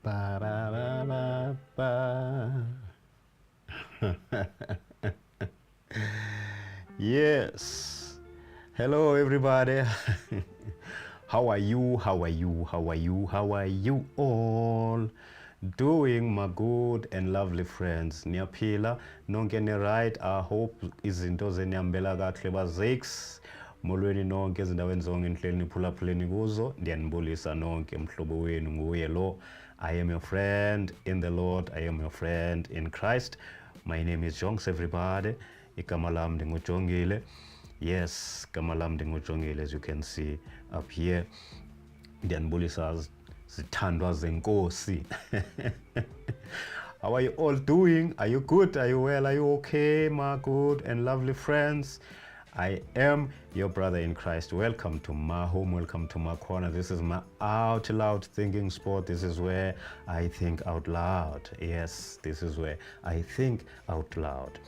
Ba-da-da-da-ba. Yes. Hello, everybody. How are you? How are you? How are you? How are you all doing, my good and lovely friends? Niyaphila nonke ni right. I hope izinto zenihambela kahle bazakes. Molweni nonke ezindaweni zonke nihleli niphulaphuleni kuzo. Ndiyanibulisa nonke, mhlobo wenu nguye lo. I am your friend in the Lord. I am your friend in Christ. My name is Jonks, everybody. Igama lam ndingujongile. Yes, igama lam ndingujongile, as you can see up here. Ndiyanibulisa zithandwa zenkosi. How are you all doing? Are you good? Are you well? Are you okay, my good and lovely friends? I am your brother in Christ. Welcome to my home. Welcome to my corner. This is my out loud thinking spot. This is where I think out loud. Yes, this is where I think out loud.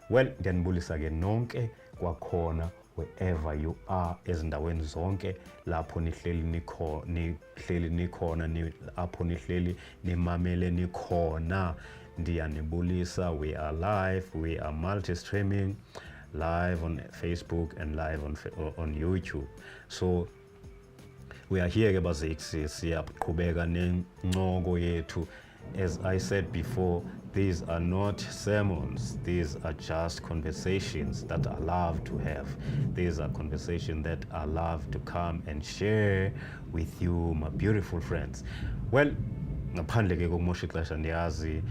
Well, ndiyanibulisa ke nonke kwakhona wherever you are, ezindaweni zonke lapho nihleli nikhona, lapho nihleli nimamele nikhona. Ndiyanibulisa. We are live. We are multi-streaming, live on Facebook and live on YouTube. So we are here ke baziksi, siyaqhubeka nencoko yethu. As I said before, these are not sermons. These are just conversations that I love to have. These are conversations that I love to come and share with you, my beautiful friends. Well, ngaphandle ke kokumosha ixesha ndiyazi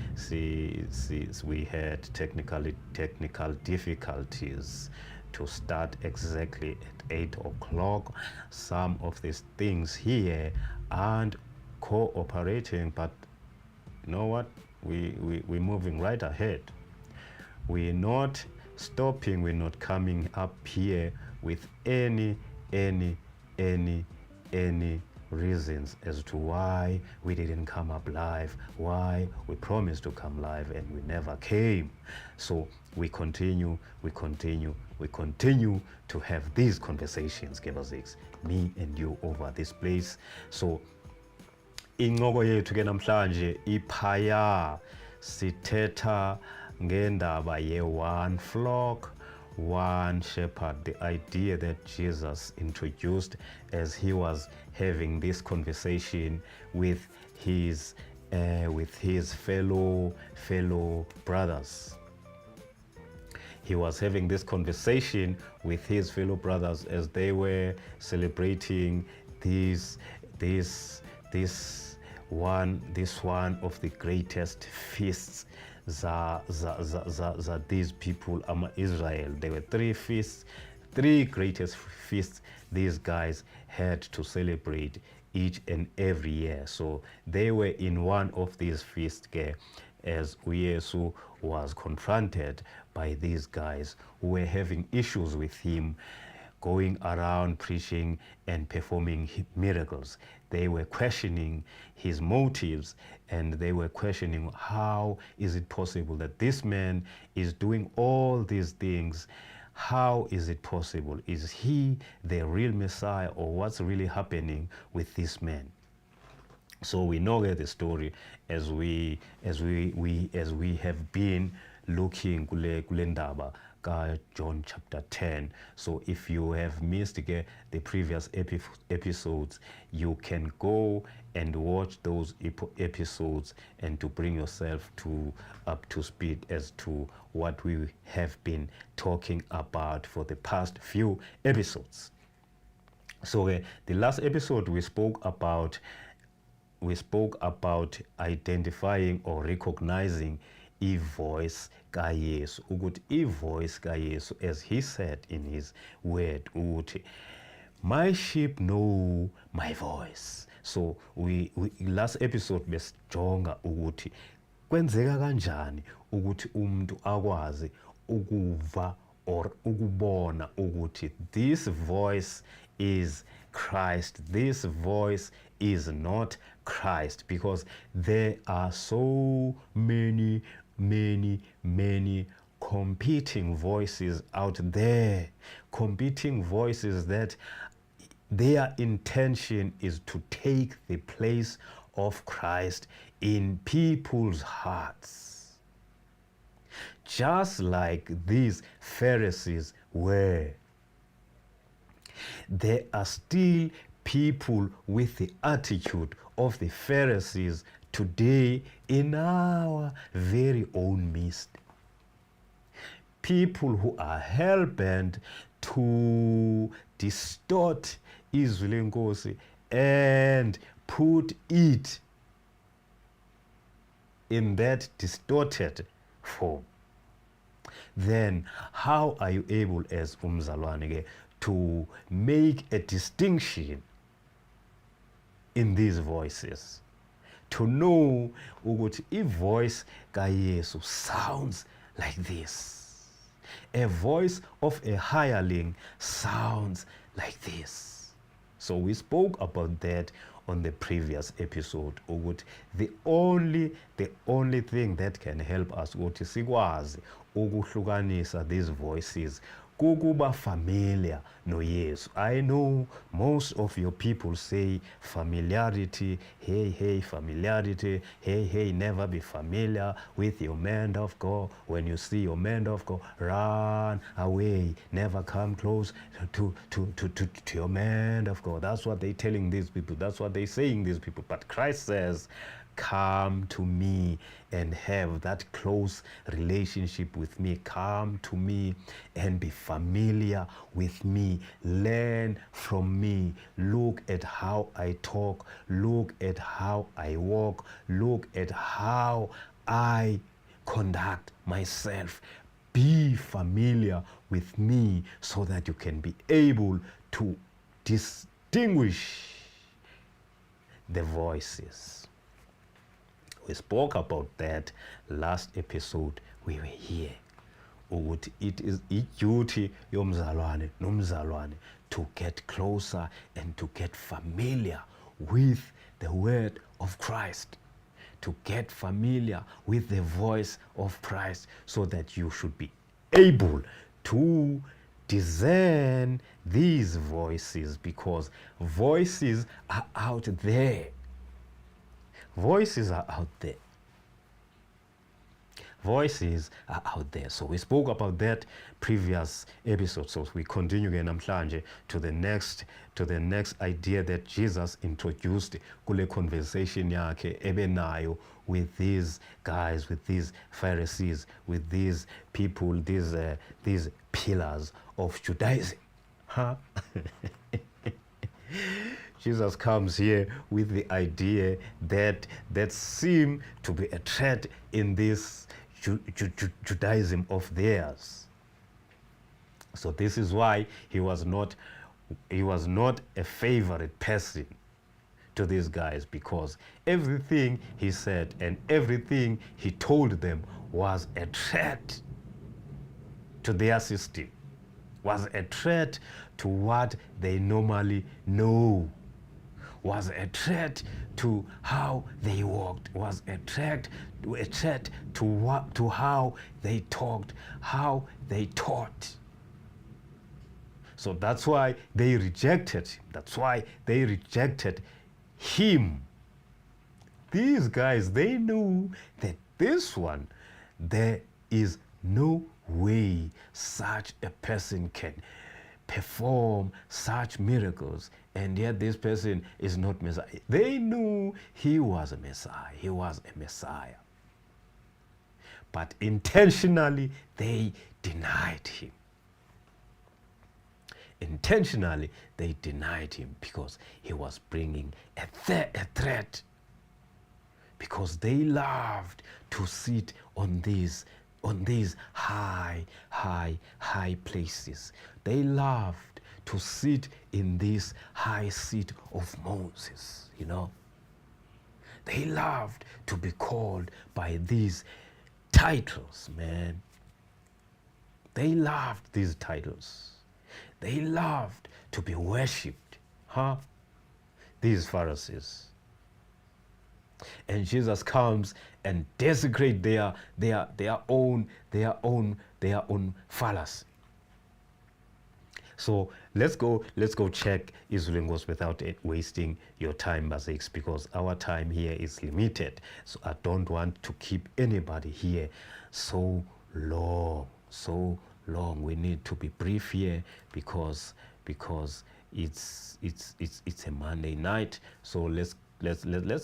we had technical difficulties to start exactly at 8 o'clock. Some of these things here aren't cooperating, but you know what? We're moving right ahead. We're not stopping. We're not coming up here with any reasons as to why we didn't come up live, why we promised to come live and we never came. So we continue to have these conversations, Gebazix, me and you over this place. So Inqoko yethu ke namhlanje iphaya sithetha ngendaba ye-one flock, one shepherd, the idea that Jesus introduced as he was having this conversation with his fellow brothers. He was having this conversation with his fellow brothers as they were celebrating this one of the greatest feasts za these people, Israel. There were three greatest feasts these guys had to celebrate each and every year. So they were in one of these feasts as Uyesu was confronted by these guys who were having issues with him going around preaching and performing miracles. They were questioning his motives, and they were questioning how is it possible that this man is doing all these things. How is it possible? Is he the real Messiah, or what's really happening with this man? So we know the story as we have been looking kule ndaba ka John chapter 10. So if you have missed the previous episodes, you can go and watch those episodes and to bring yourself up to speed as to what we have been talking about for the past few episodes. So the last episode we spoke about identifying or recognizing voice kaYesu, ukuthi voice kaYesu, as he said in his word, ukuthi my sheep know my voice. So we last episode besijonga ukuthi kwenzeka kanjani ukuthi umuntu akwazi ukuva or ukubona ukuthi this voice is Christ, this voice is not Christ, because there are so many competing voices out there, competing voices that their intention is to take the place of Christ in people's hearts, just like these Pharisees were. There are still people with the attitude of the Pharisees today in our very own midst. People who are hell-bent to distort izwi lenkosi and put it in that distorted form. Then how are you able as umzalwane to make a distinction in these voices, to know ukuthi voice kaYesu sounds like this, a voice of a hireling sounds like this? So we spoke about that on the previous episode, ukuthi the only thing that can help us ukuthi sikwazi ukuhlukanisa these voices kukuba familiar noYesu. I know most of your people say familiarity, hey, familiarity, hey, never be familiar with your man of God. When you see your man of God, run away, never come close to your man of God. That's what they're telling these people, that's what they're saying these people. But Christ says, come to me and have that close relationship with me. Come to me and be familiar with me. Learn from me. Look at how I talk. Look at how I walk. Look at how I conduct myself. Be familiar with me so that you can be able to distinguish the voices. We spoke about that last episode. We were here. It is a duty yomzalwane nomzalwane to get closer and to get familiar with the word of Christ, to get familiar with the voice of Christ, so that you should be able to discern these voices, because voices are out there. Voices are out there. Voices are out there. So we spoke about that previous episode. So we continue again namhlanje to the next idea that Jesus introduced kule conversation yakhe ebenayo with these guys, with these Pharisees, with these people, these pillars of Judaism. Huh? Jesus comes here with the idea that seem to be a threat in this Judaism of theirs. So this is why he was not a favorite person to these guys, because everything he said and everything he told them was a threat to their system, was a threat to what they normally know, was a threat to how they walked, was a threat to how they talked, how they taught. So that's why they rejected him. That's why they rejected him. These guys, they knew that this one, there is no way such a person can perform such miracles, and yet this person is not Messiah. They knew he was a Messiah. He was a Messiah. But intentionally, they denied him. Intentionally, they denied him because he was bringing a threat. Because they loved to sit on these high places. They loved to sit in this high seat of Moses, you know. They loved to be called by these titles, man. They loved these titles. They loved to be worshipped, huh? These Pharisees. And Jesus comes and desecrates their own fallacy. So let's go check Izulingos without wasting your time, Basics, because our time here is limited. So I don't want to keep anybody here so long. We need to be brief here because it's a Monday night. So let's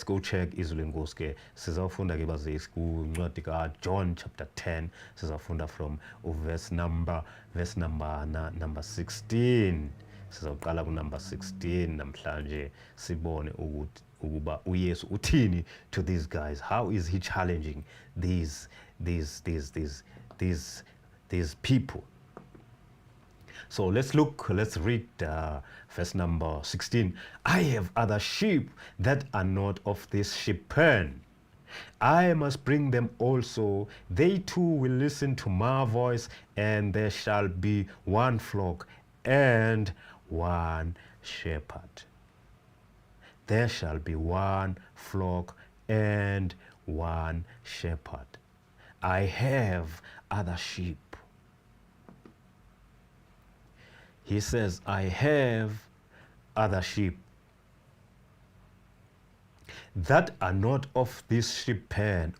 go check Izulingos ke sizawufunda ke Basics kuncwadi ka John chapter 10. Sizawufunda from verse number 16. Sizawuqala ku number 16 namhlanje sibone ukuba uYesu uthini to these guys. How is he challenging these people? So let's read verse number 16. I have other sheep that are not of this sheep pen. I must bring them also. They too will listen to my voice, and there shall be one flock and one shepherd. There shall be one flock and one shepherd. I have other sheep. He says, I have other sheep that are not of this sheep pen.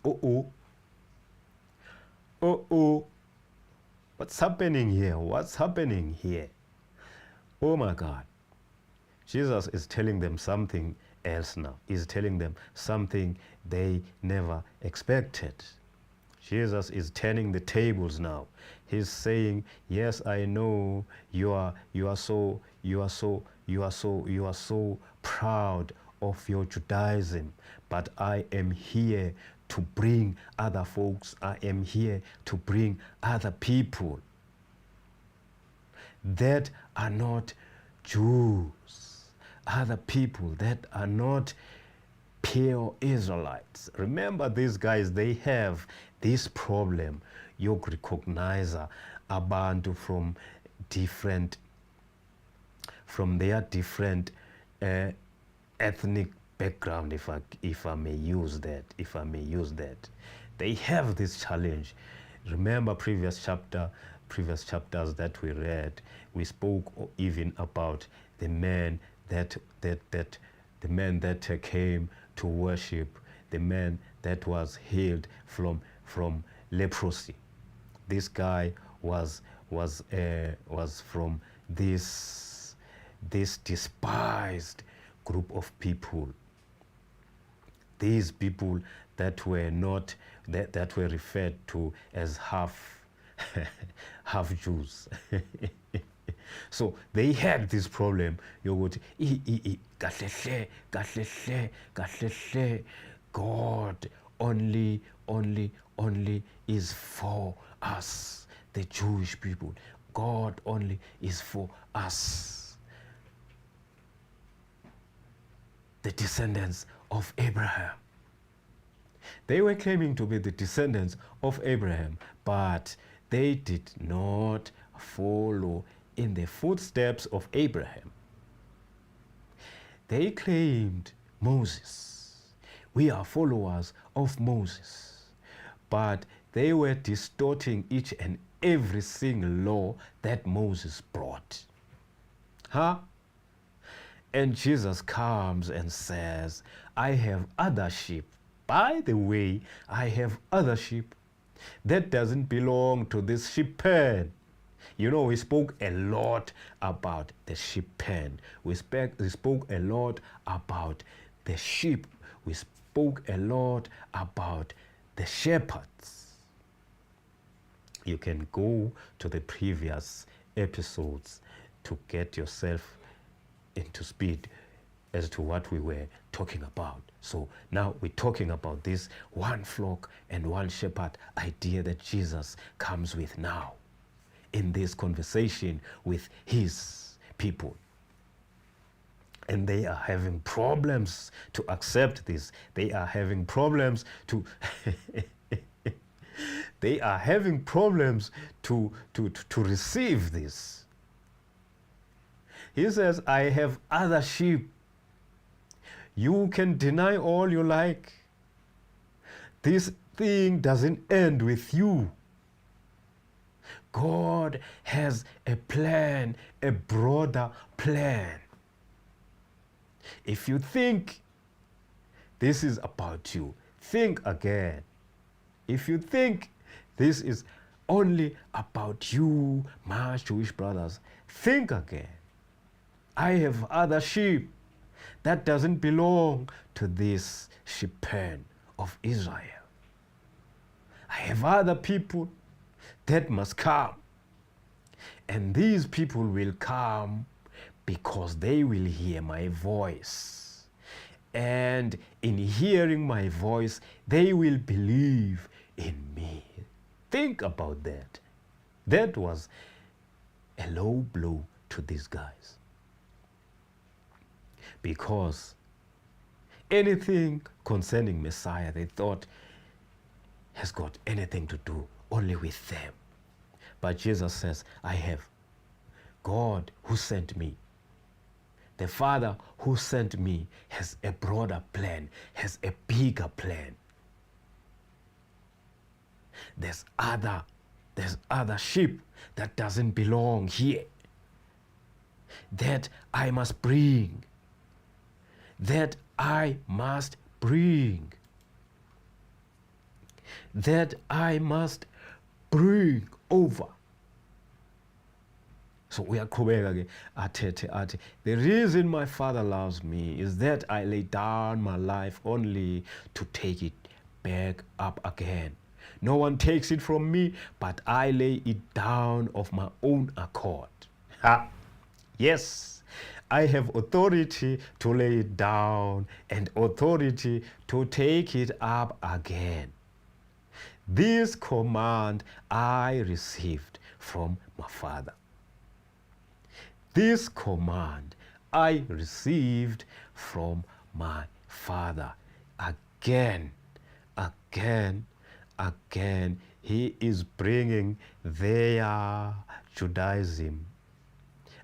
What's happening here? What's happening here? Oh my God. Jesus is telling them something else now. He's telling them something they never expected. Jesus is turning the tables now. He's saying, yes, I know you are so proud of your Judaism, but I am here to bring other folks. I am here to bring other people that are not Jews, other people that are not pure Israelites. Remember, these guys, they have this problem. You recognize abantu from their different ethnic background, if I may use that. They have this challenge. Remember previous chapters that we read, we spoke even about the man that came to worship the man that was healed from leprosy. This guy was from this despised group of people. These people that were not that were referred to as half Jews. So they had this problem. God only is for us, the Jewish people. God only is for us, the descendants of Abraham. They were claiming to be the descendants of Abraham, but they did not follow in the footsteps of Abraham. They claimed Moses. We are followers of Moses. But they were distorting each and every single law that Moses brought. And Jesus comes and says, I have other sheep. By the way, I have other sheep that doesn't belong to this sheep pen. You know, we spoke a lot about the sheep pen. We spoke a lot about the sheep. We spoke a lot about the shepherds. You can go to the previous episodes to get yourself into speed as to what we were talking about. So now we're talking about this one flock and one shepherd idea that Jesus comes with now in this conversation with his people. And they are having problems to accept this. They are having problems to they are having problems to receive this. He says, I have other sheep. You can deny all you like. This thing doesn't end with you. God has a plan, a broader plan. If you think this is about you, think again. If you think this is only about you, my Jewish brothers, think again. I have other sheep that doesn't belong to this sheep pen of Israel. I have other people that must come. And these people will come because they will hear my voice. And in hearing my voice, they will believe in me. Think about that. That was a low blow to these guys. Because anything concerning Messiah, they thought, has got anything to do only with them. But Jesus says, I have God who sent me. The Father who sent me has a broader plan, has a bigger plan. There's other sheep that doesn't belong here, that I must bring. That I must bring. That I must bring over. So we are going again. The reason my Father loves me is that I lay down my life only to take it back up again. No one takes it from me, but I lay it down of my own accord. Yes. I have authority to lay it down and authority to take it up again. This command I received from my Father. This command I received from my Father. Again, he is bringing their Judaism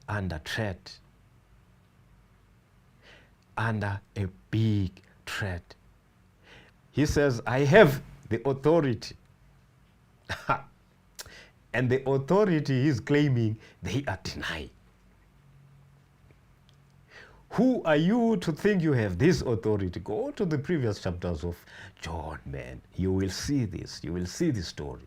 under threat. Under a big threat. He says, I have the authority. And the authority he's claiming, they are denying. Who are you to think you have this authority? Go to the previous chapters of John, man. You will see this. You will see the story.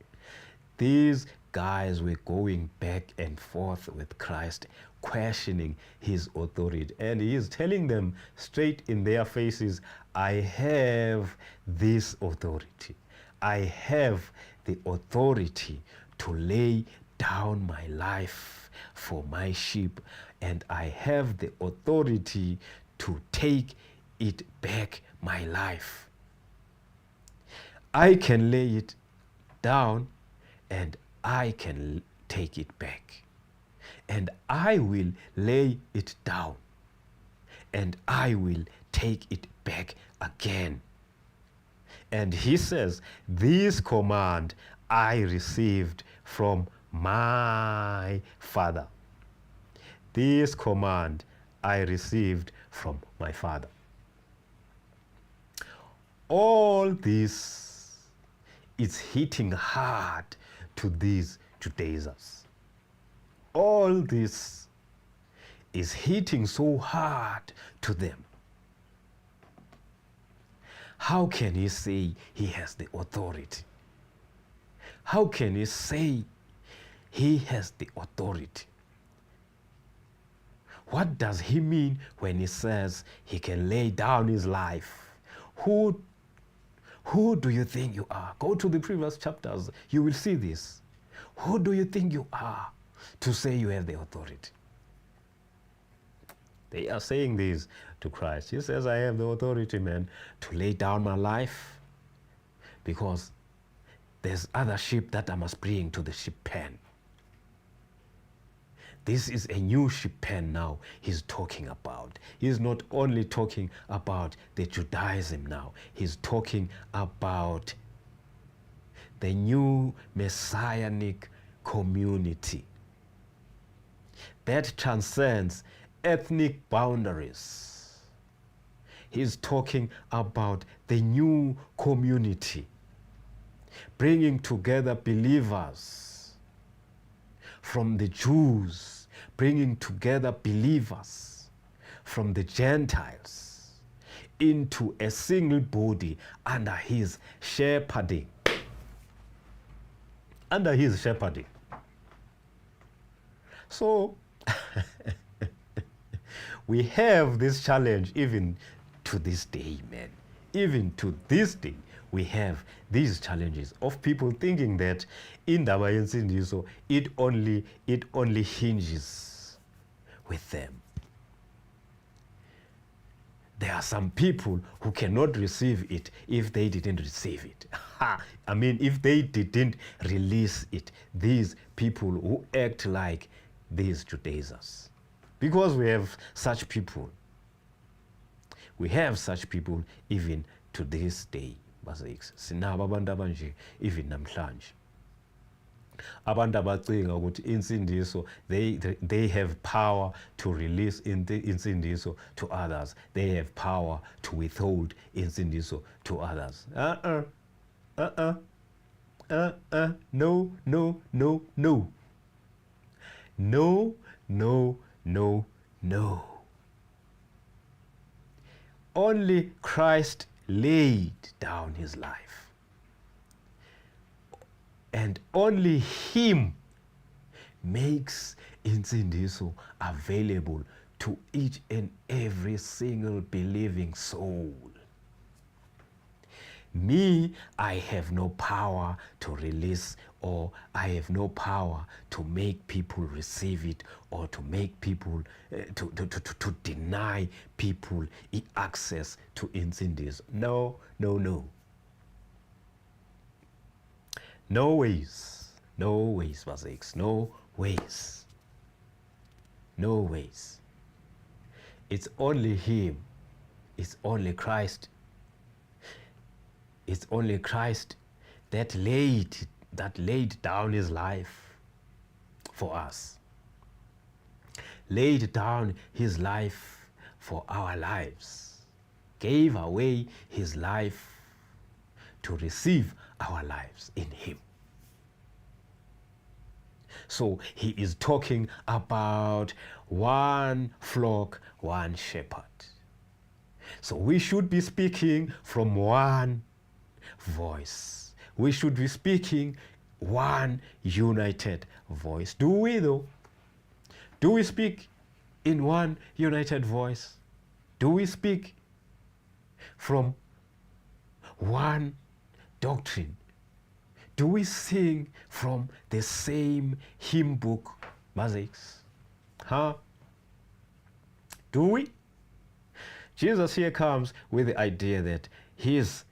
These guys were going back and forth with Christ, questioning his authority. And he is telling them straight in their faces, I have this authority. I have the authority to lay down my life for my sheep, and I have the authority to take it back, my life. I can lay it down and I can take it back. And I will lay it down and I will take it back again. And he says, this command I received from my Father. This command I received from my Father. All this is hitting hard to these Judaizers. All this is hitting so hard to them. How can he say he has the authority? How can he say he has the authority? What does he mean when he says he can lay down his life? Who do you think you are? Go to the previous chapters. You will see this. Who do you think you are to say you have the authority? They are saying this to Christ. He says, I have the authority, man, to lay down my life because there's other sheep that I must bring to the sheep pen. This is a new sheep pen now he's talking about. He's not only talking about the Judaism now. He's talking about the new messianic community that transcends ethnic boundaries. He's talking about the new community, bringing together believers from the Jews, bringing together believers from the Gentiles into a single body under his shepherding. Under his shepherding. So, we have this challenge even to this day, man. Even to this day, we have these challenges of people thinking that indaba yensindiso it only hinges with them. There are some people who cannot receive it if they didn't receive it. I mean, if they didn't release it. These people who act like these Judaizers. Because we have such people. We have such people even to this day. Sinabo abantu abanje even namhlanje. Abantu abacinga ukuthi insindiso they have power to release insindiso to others. They have power to withhold insindiso to others. No, no, no, no. No, no, no, no. Only Christ laid down his life. And only him makes insindiso available to each and every single believing soul. Me, I have no power to release, or I have no power to make people receive it, or to make people, to deny people access to insindiso. No, no, no. No ways. No ways, Vasix. No ways. No ways. It's only him. It's only Christ. It's only Christ that laid down his life for us. Laid down his life for our lives. Gave away his life to receive our lives in him. So he is talking about one flock, one shepherd. So we should be speaking from one voice. We should be speaking one united voice. Do we though? Do we speak in one united voice? Do we speak from one doctrine? Do we sing from the same hymn book, basics? Huh? Do we? Jesus here comes with the idea that his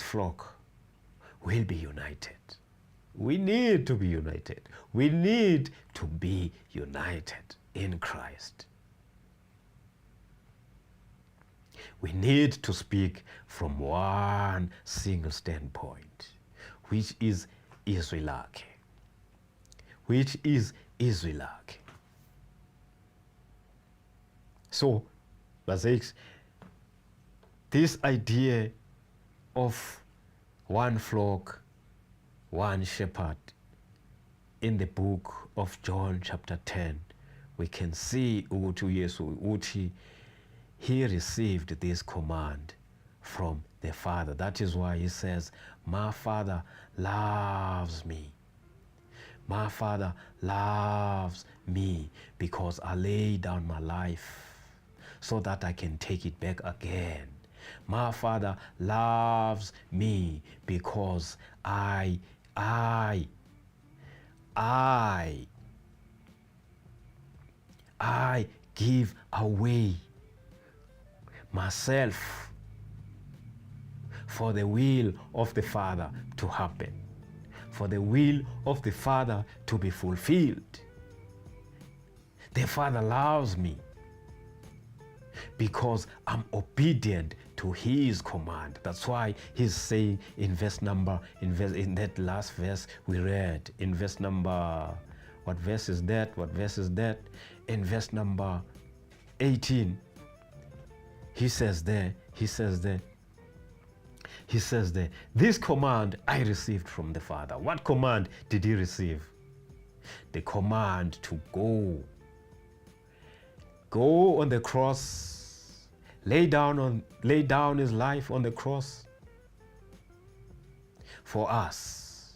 flock will be united. We need to be united. We need to be united in Christ. We need to speak from one single standpoint, which is Israelite. Which is Israelite. So, verse 6, this idea of one flock, one shepherd, in the book of John chapter 10, we can see ukuthi he received this command from the Father. That is why he says, my Father loves me. My Father loves me because I lay down my life so that I can take it back again. My Father loves me because I give away myself for the will of the Father to happen, for the will of the Father to be fulfilled. The Father loves me because I'm obedient to his command. That's why he's saying in in that last verse we read, in verse number, what verse is that? In verse number 18, he says there, this command I received from the Father. What command did he receive? The command to go on the cross, lay down his life on the cross for us.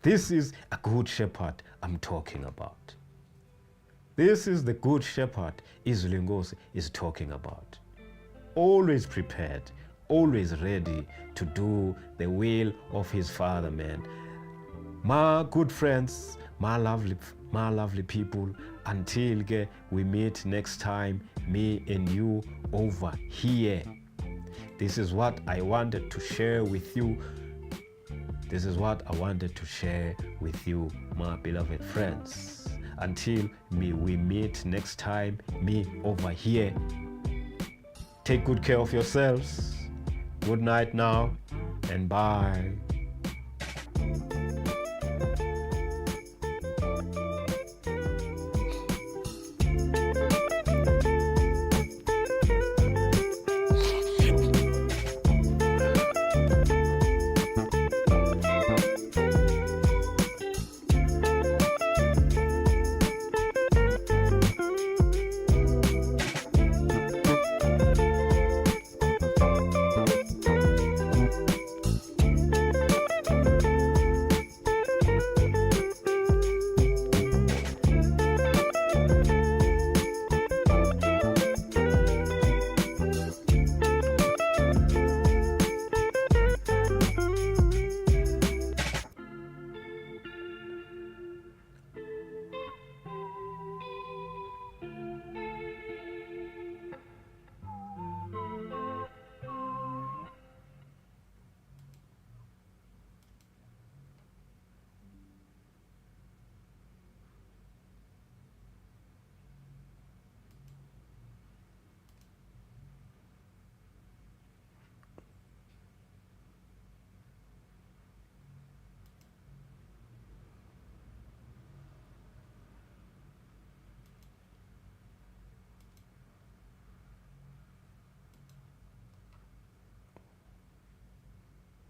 This is a good shepherd I'm talking about. This is the good shepherd Izwi Lenkosi is talking about. Always prepared, always ready to do the will of his Father, man. My good friends, my lovely people, until we meet next time, me and you over here. This is what I wanted to share with you. This is what I wanted to share with you, my beloved friends. Until we meet next time, me over here. Take good care of yourselves. Good night now, and bye.